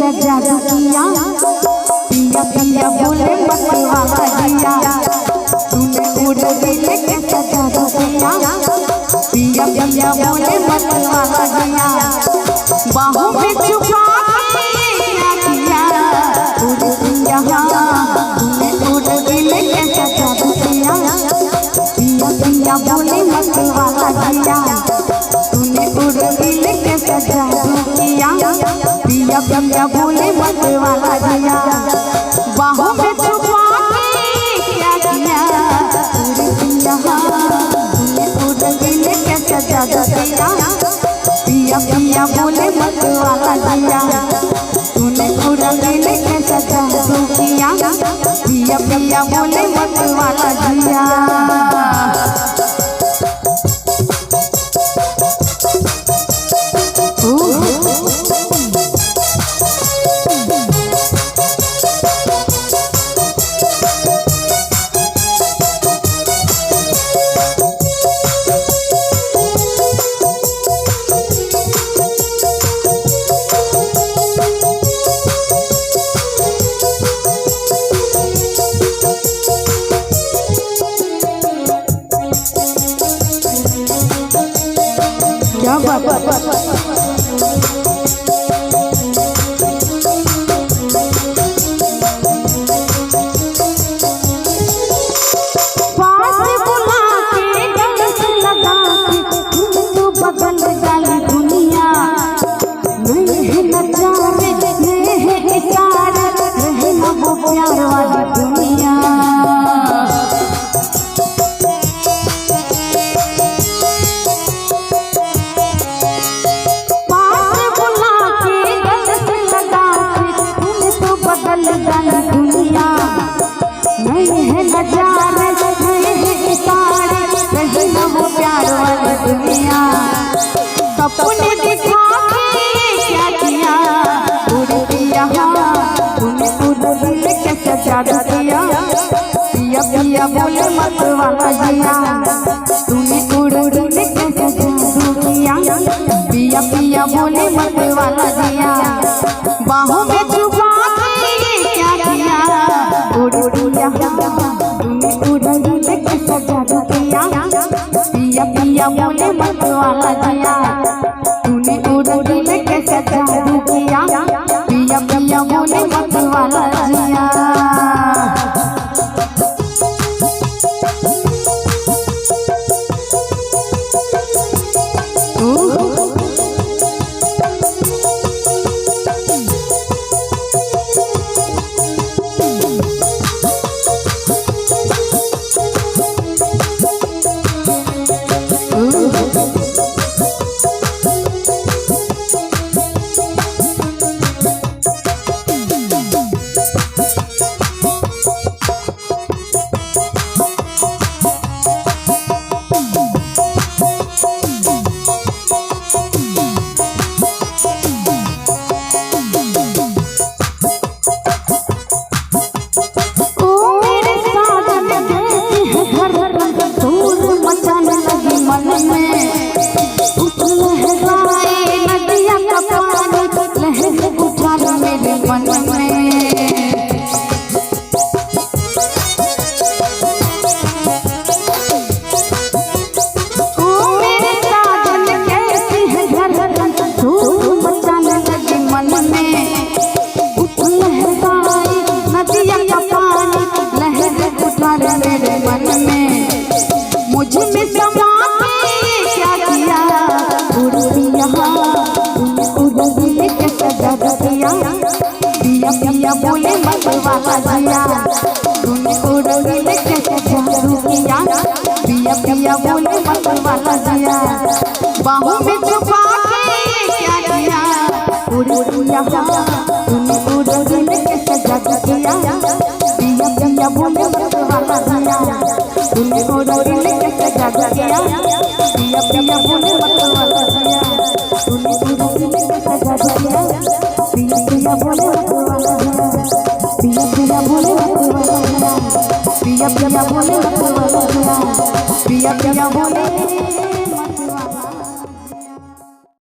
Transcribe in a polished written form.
सजा दुनिया पिया पिया बोले मतवाला जिया तूने उड़ गई लेके सजा दुनिया पिया पिया बोले मतवाला जिया बाहों में छुपा के क्या किया उड़ गया तूने उड़ गई लेके सजा दुनिया पिया पिया बोले मतवाला जिया तूने उड़ गई लेके सजा दुनिया पिया पिया बोले मतवाला जिया बाहों में छुपा के क्या किया उड़ गया तूने उड़ गई लेके सजा दुनिया पिया पिया बोले मतवाला जिया तूने उड़ गई लेके सजा दुनिया पिया पिया बोले मतवाला जिया क्या बात दुनिया नहीं है नजारे नहीं है इशारे नहीं है वो प्यार वाली दुनिया सपने दिखा के क्या किया उड़ गया तूने उड़ दिल के सजा दिया पिया पिया बोले मतवाला जिया तूने उड़ दिल के सजा दिया पिया पिया बोले मतवाला जिया बाहों में छुपा तूने उड़ लेके सजा दिया पिया पिया बोले मतवाला जिया तूने उड़ लेके सजा दिया पिया पिया बोले मतवाला जिया मुझ में समा क्या किया उड़ गया तूने उड़ दिल के सजा दिया पिया पिया बोले मतवाला जिया तूने उड़ दिल के सजा दिया पिया पिया बोले मतवाला जिया बाहों में छुपा के क्या किया उड़ गया तूने उड़ दिल के सजा दिया पिया पिया बोले मतवाला जिया तूने उड़ दिल के सजा दिया पिया पिया बोले मतवाला जिया तूने उड़ दिल के सजा दिया पिया पिया बोले मतवाला जिया पिया पिया बोले मतवाला जिया पिया पिया बोले मतवाला जिया पिया पिया बोले